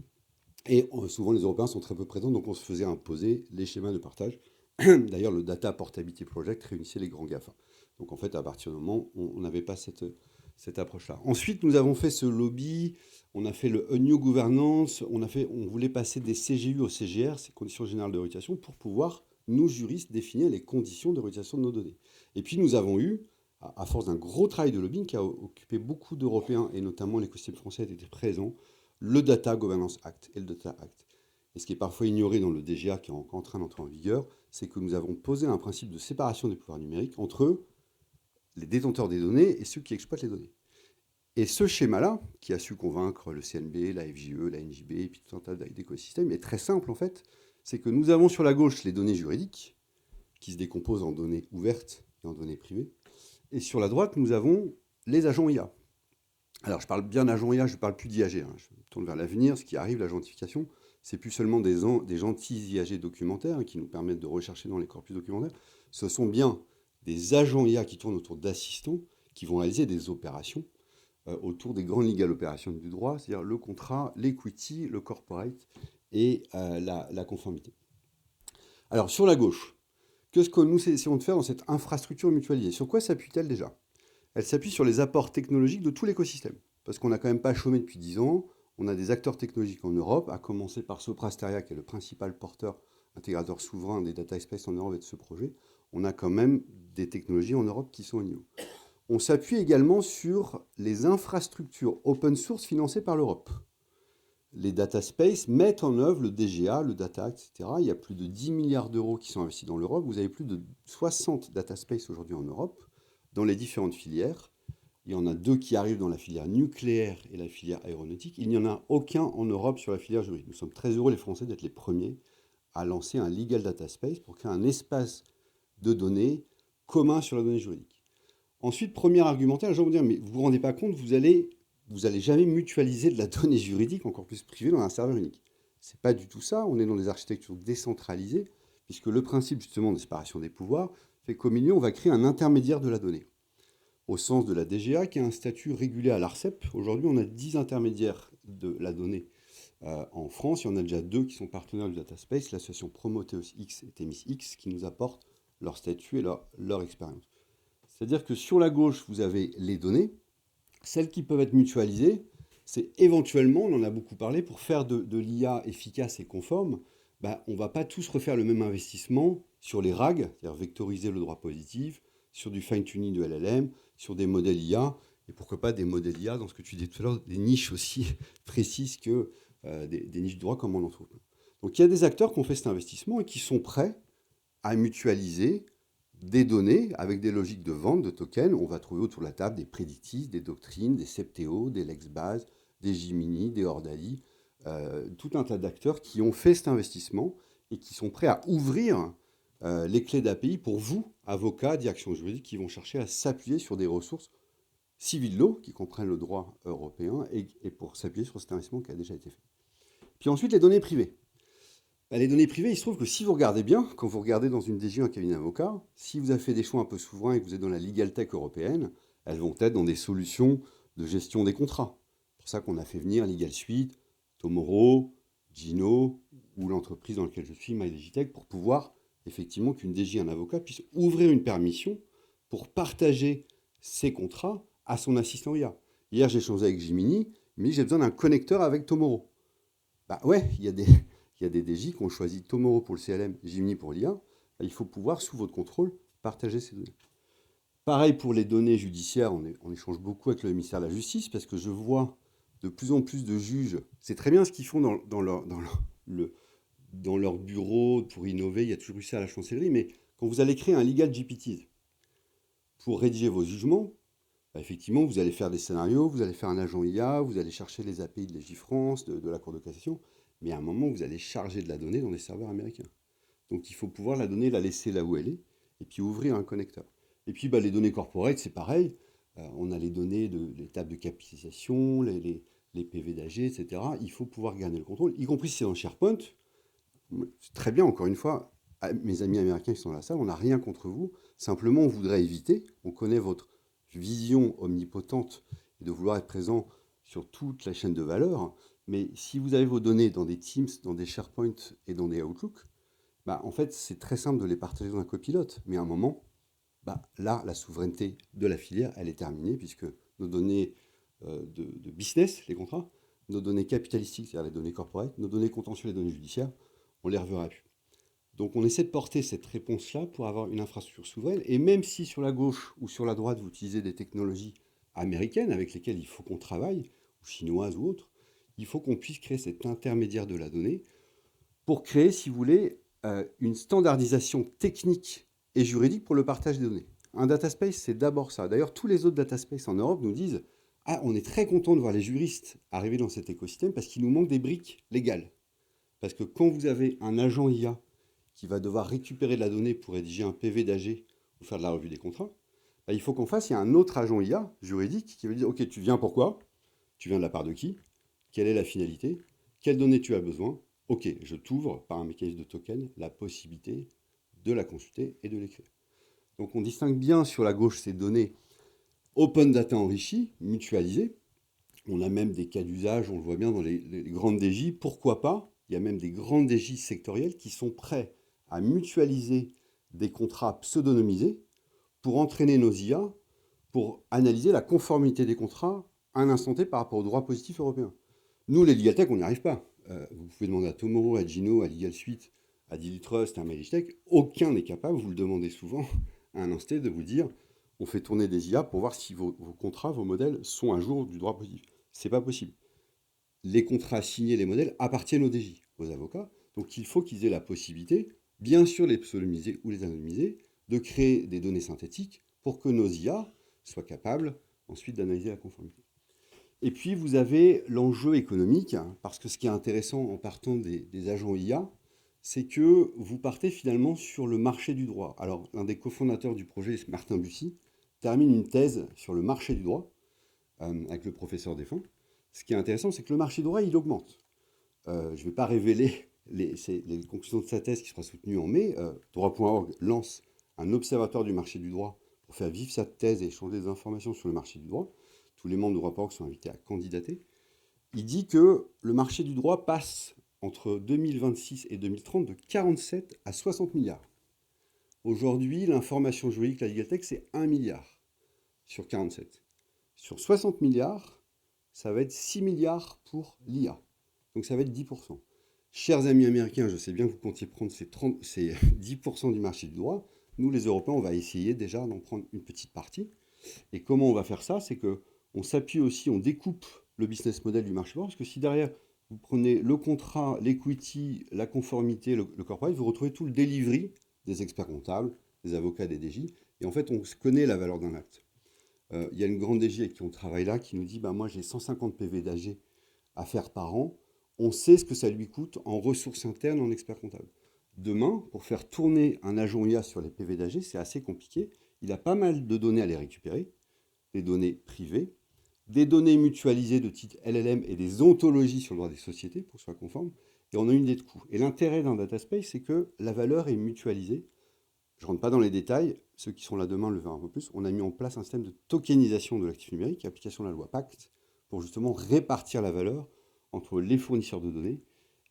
Et souvent, les Européens sont très peu présents, donc on se faisait imposer les schémas de partage. D'ailleurs, le Data Portability Project réunissait les grands GAFA. Donc en fait, à partir du moment où on n'avait pas cette approche-là. Ensuite, nous avons fait ce lobby, on a fait le New Governance, on voulait passer des CGU au CGR, ces conditions générales de réutilisation, pour pouvoir, nous juristes, définir les conditions de réutilisation de nos données. Et puis nous avons eu, à force d'un gros travail de lobbying qui a occupé beaucoup d'Européens, et notamment l'écosystème français était présent, le Data Governance Act et le Data Act. Et ce qui est parfois ignoré dans le DGA qui est en train d'entrer en vigueur, c'est que nous avons posé un principe de séparation des pouvoirs numériques entre les détenteurs des données et ceux qui exploitent les données. Et ce schéma-là, qui a su convaincre le CNB, la FJE, la NJB, et puis tout un tas d'écosystèmes, est très simple en fait. C'est que nous avons sur la gauche les données juridiques, qui se décomposent en données ouvertes et en données privées. Et sur la droite, nous avons les agents IA. Alors, je parle bien d'agents IA, je ne parle plus d'IAG. Je me tourne vers l'avenir. Ce qui arrive, l'agentification, c'est plus seulement des gentils IAG documentaires qui nous permettent de rechercher dans les corpus documentaires. Ce sont bien des agents IA qui tournent autour d'assistants qui vont réaliser des opérations autour des grandes legal opérations du droit, c'est-à-dire le contrat, l'equity, le corporate et la conformité. Alors, sur la gauche, qu'est-ce que nous essayons de faire dans cette infrastructure mutualisée? Sur quoi s'appuie-t-elle déjà? Elle s'appuie sur les apports technologiques de tout l'écosystème. Parce qu'on n'a quand même pas chômé depuis 10 ans. On a des acteurs technologiques en Europe, à commencer par Soprasteria, qui est le principal porteur, intégrateur souverain des data space en Europe et de ce projet. On a quand même des technologies en Europe qui sont au niveau. On s'appuie également sur les infrastructures open source financées par l'Europe. Les data space mettent en œuvre le DGA, le Data Act, etc. Il y a plus de 10 milliards d'euros qui sont investis dans l'Europe. Vous avez plus de 60 data space aujourd'hui en Europe, dans les différentes filières. Il y en a 2 qui arrivent dans la filière nucléaire et la filière aéronautique. Il n'y en a aucun en Europe sur la filière juridique. Nous sommes très heureux, les Français, d'être les premiers à lancer un Legal Data Space pour créer un espace de données commun sur la donnée juridique. Ensuite, premier argumentaire, les gens vont dire, mais vous ne vous rendez pas compte, vous allez jamais mutualiser de la donnée juridique, encore plus privée, dans un serveur unique. Ce n'est pas du tout ça, on est dans des architectures décentralisées, puisque le principe justement de séparation des pouvoirs fait qu'au milieu, on va créer un intermédiaire de la donnée. Au sens de la DGA, qui a un statut régulé à l'ARCEP. Aujourd'hui, on a 10 intermédiaires de la donnée en France. Il y en a déjà 2 qui sont partenaires du Data Space, l'association Prometheus X et Themis X, qui nous apportent leur statut et leur expérience. C'est-à-dire que sur la gauche, vous avez les données. Celles qui peuvent être mutualisées, c'est éventuellement, on en a beaucoup parlé, pour faire de l'IA efficace et conforme, on ne va pas tous refaire le même investissement sur les RAG, c'est-à-dire vectoriser le droit positif, sur du fine-tuning de LLM, sur des modèles IA, et pourquoi pas des modèles IA, dans ce que tu disais tout à l'heure, des niches aussi précises que des niches de droit comme on en trouve. Donc il y a des acteurs qui ont fait cet investissement et qui sont prêts à mutualiser des données avec des logiques de vente de tokens. On va trouver autour de la table des prédictis, des doctrines, des Septéo, des LexBase, des Gemini, des Ordali, tout un tas d'acteurs qui ont fait cet investissement et qui sont prêts à ouvrir les clés d'API pour vous, avocats, direction juridique, qui vont chercher à s'appuyer sur des ressources civil law qui comprennent le droit européen et pour s'appuyer sur cet investissement qui a déjà été fait. Puis ensuite, les données privées. Les données privées, il se trouve que si vous regardez bien, quand vous regardez dans une DG, un cabinet d'avocats, si vous avez fait des choix un peu souverains et que vous êtes dans la legal tech européenne, elles vont être dans des solutions de gestion des contrats. C'est pour ça qu'on a fait venir Legal Suite, Tomorrow, Gino ou l'entreprise dans laquelle je suis, MyLegitech, pour pouvoir effectivement qu'une DG, un avocat, puisse ouvrir une permission pour partager ses contrats à son assistant IA. Hier, j'ai échangé avec Gemini, mais j'ai besoin d'un connecteur avec Tomorrow. Ouais, il y a des DJ qui ont choisi Tomorrow pour le CLM, Gemini pour l'IA. Il faut pouvoir, sous votre contrôle, partager ces données. Pareil pour les données judiciaires, on échange beaucoup avec le ministère de la Justice parce que je vois de plus en plus de juges. C'est très bien ce qu'ils font dans leur bureau pour innover. Il y a toujours eu ça à la chancellerie. Mais quand vous allez créer un legal GPT pour rédiger vos jugements, effectivement, vous allez faire des scénarios, vous allez faire un agent IA, vous allez chercher les API de Légifrance, de la Cour de cassation. Mais à un moment, vous allez charger de la donnée dans des serveurs américains. Donc il faut pouvoir la donnée, la laisser là où elle est, et puis ouvrir un connecteur. Et puis les données corporate, c'est pareil. On a les données de l'étape de capitalisation, les PV d'AG, etc. Il faut pouvoir garder le contrôle, y compris si c'est dans SharePoint. C'est très bien, encore une fois, mes amis américains qui sont dans la salle, on n'a rien contre vous. Simplement, on voudrait éviter, on connaît votre vision omnipotente et de vouloir être présent sur toute la chaîne de valeur. Mais si vous avez vos données dans des Teams, dans des SharePoint et dans des Outlook, en fait, c'est très simple de les partager dans un copilote. Mais à un moment, là, la souveraineté de la filière, elle est terminée, puisque nos données de business, les contrats, nos données capitalistiques, c'est-à-dire les données corporate, nos données contentieuses, les données judiciaires, on les reverra plus. Donc on essaie de porter cette réponse-là pour avoir une infrastructure souveraine. Et même si sur la gauche ou sur la droite, vous utilisez des technologies américaines avec lesquelles il faut qu'on travaille, ou chinoises ou autres, il faut qu'on puisse créer cet intermédiaire de la donnée pour créer, si vous voulez, une standardisation technique et juridique pour le partage des données. Un data space, c'est d'abord ça. D'ailleurs, tous les autres data space en Europe nous disent « Ah, on est très content de voir les juristes arriver dans cet écosystème parce qu'il nous manque des briques légales. » Parce que quand vous avez un agent IA qui va devoir récupérer de la donnée pour rédiger un PV d'AG ou faire de la revue des contrats, il faut qu'en face, il y ait un autre agent IA juridique qui va dire « Ok, tu viens pourquoi? Tu viens de la part de qui? Quelle est la finalité? Quelles données tu as besoin? Ok, je t'ouvre par un mécanisme de token la possibilité de la consulter et de l'écrire. » Donc on distingue bien sur la gauche ces données open data enrichies, mutualisées. On a même des cas d'usage, on le voit bien dans les grandes DJ. Pourquoi pas? Il y a même des grandes DJ sectorielles qui sont prêts à mutualiser des contrats pseudonymisés pour entraîner nos IA, pour analyser la conformité des contrats à un instant T par rapport au droit positif européen. Nous, les Legal Tech, on n'y arrive pas. Vous pouvez demander à Tomorrow, à Gino, à Legal Suite, à DiliTrust, à MyLegitech. Aucun n'est capable, vous le demandez souvent, à un instant T, de vous dire on fait tourner des IA pour voir si vos contrats, vos modèles sont à jour du droit positif. C'est pas possible. Les contrats signés, les modèles, appartiennent aux DJ, aux avocats. Donc il faut qu'ils aient la possibilité, bien sûr les pseudonymiser ou les anonymiser, de créer des données synthétiques pour que nos IA soient capables ensuite d'analyser la conformité. Et puis, vous avez l'enjeu économique, parce que ce qui est intéressant en partant des agents IA, c'est que vous partez finalement sur le marché du droit. Alors, l'un des cofondateurs du projet, Martin Bussy, termine une thèse sur le marché du droit, avec le professeur Défunt. Ce qui est intéressant, c'est que le marché du droit, il augmente. Je ne vais pas révéler les conclusions de sa thèse qui sera soutenue en mai. Droit.org lance un observatoire du marché du droit pour faire vivre sa thèse et échanger des informations sur le marché du droit. Tous les membres de Droit.org sont invités à candidater. Il dit que le marché du droit passe entre 2026 et 2030 de 47 à 60 milliards. Aujourd'hui, l'information juridique, la Legal Tech, c'est 1 milliard sur 47. Sur 60 milliards, ça va être 6 milliards pour l'IA. Donc ça va être 10%. Chers amis américains, je sais bien que vous comptiez prendre ces 10% du marché du droit. Nous, les Européens, on va essayer déjà d'en prendre une petite partie. Et comment on va faire ça? C'est qu'on s'appuie aussi, on découpe le business model du marché du droit, parce que si derrière, vous prenez le contrat, l'equity, la conformité, le corporate, vous retrouvez tout le delivery des experts comptables, des avocats, des DJ. Et en fait, on connaît la valeur d'un acte. Il y a une grande DJ avec qui on travaille là, qui nous dit, moi j'ai 150 PV d'AG à faire par an. On sait ce que ça lui coûte en ressources internes, en experts comptables. Demain, pour faire tourner un agent IA sur les PV d'AG, c'est assez compliqué. Il a pas mal de données à les récupérer, des données privées, des données mutualisées de type LLM et des ontologies sur le droit des sociétés pour que ce soit conforme, et on a une idée de coût. Et l'intérêt d'un data space, c'est que la valeur est mutualisée. Je ne rentre pas dans les détails, ceux qui sont là demain le verront un peu plus. On a mis en place un système de tokenisation de l'actif numérique, application de la loi Pacte, pour justement répartir la valeur entre les fournisseurs de données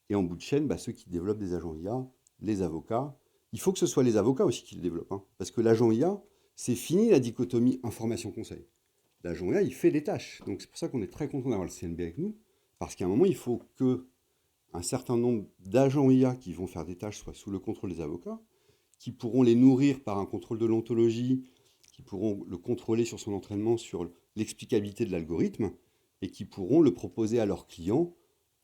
et en bout de chaîne, ceux qui développent des agents IA, les avocats. Il faut que ce soit les avocats aussi qui le développent, parce que l'agent IA, c'est fini la dichotomie information-conseil. L'agent IA, il fait des tâches. Donc c'est pour ça qu'on est très content d'avoir le CNB avec nous, parce qu'à un moment, il faut qu'un certain nombre d'agents IA qui vont faire des tâches soient sous le contrôle des avocats, qui pourront les nourrir par un contrôle de l'ontologie, qui pourront le contrôler sur son entraînement, sur l'explicabilité de l'algorithme, et qui pourront le proposer à leurs clients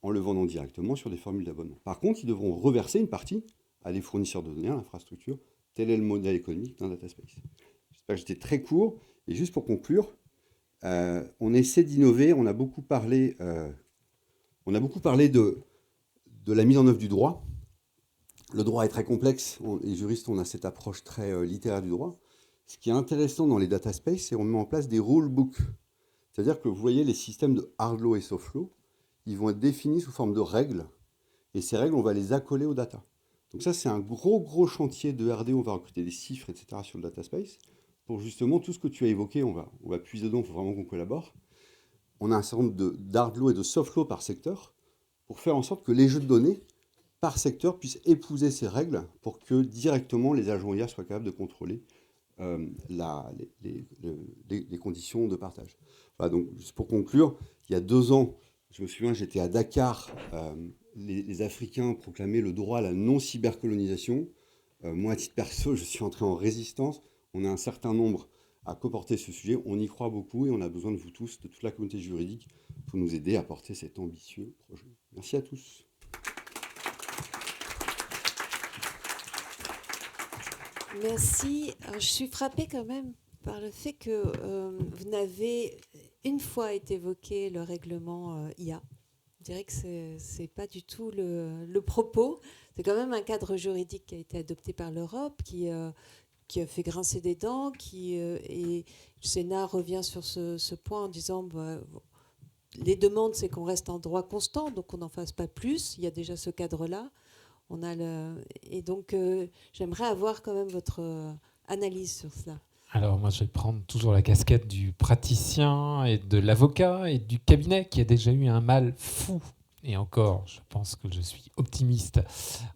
en le vendant directement sur des formules d'abonnement. Par contre, ils devront reverser une partie à des fournisseurs de données, à l'infrastructure. Tel est le modèle économique d'un data space. J'espère que j'étais très court. Et juste pour conclure, on essaie d'innover. On a beaucoup parlé de la mise en œuvre du droit. Le droit est très complexe. Les juristes, on a cette approche très littéraire du droit. Ce qui est intéressant dans les data space, c'est qu'on met en place des rule books. C'est-à-dire que vous voyez les systèmes de hard law et soft law, ils vont être définis sous forme de règles. Et ces règles, on va les accoler aux data. Donc ça, c'est un gros chantier de R&D. On va recruter des chiffres, etc. sur le data space. Pour justement tout ce que tu as évoqué, on va puiser dedans, il faut vraiment qu'on collabore. On a un certain nombre d'hard law et de soft law par secteur pour faire en sorte que les jeux de données par secteur puissent épouser ces règles pour que directement les agents IA soient capables de contrôler les conditions de partage. Voilà, donc, juste pour conclure, il y a 2 ans, je me souviens, j'étais à Dakar, les Africains proclamaient le droit à la non-cybercolonisation. Moi, à titre perso, je suis entré en résistance. On a un certain nombre à coporter ce sujet. On y croit beaucoup et on a besoin de vous tous, de toute la communauté juridique, pour nous aider à porter cet ambitieux projet. Merci à tous. Merci. Je suis frappée quand même par le fait que vous n'avez une fois été évoqué le règlement IA. Je dirais que c'est pas du tout le propos. C'est quand même un cadre juridique qui a été adopté par l'Europe, qui a fait grincer des dents, et le Sénat revient sur ce point en disant les demandes, c'est qu'on reste en droit constant, donc qu'on n'en fasse pas plus. Il y a déjà ce cadre-là. Et donc, j'aimerais avoir quand même votre analyse sur cela. Alors moi, je vais prendre toujours la casquette du praticien et de l'avocat et du cabinet qui a déjà eu un mal fou. Et encore, je pense que je suis optimiste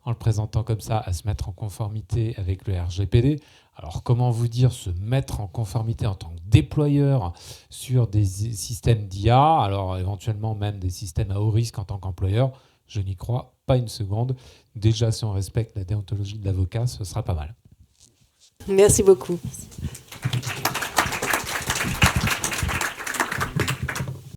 en le présentant comme ça, à se mettre en conformité avec le RGPD. Alors comment vous dire se mettre en conformité en tant que déployeur sur des systèmes d'IA, alors éventuellement même des systèmes à haut risque en tant qu'employeur, je n'y crois pas une seconde. Déjà, si on respecte la déontologie de l'avocat, ce sera pas mal. Merci beaucoup. Merci.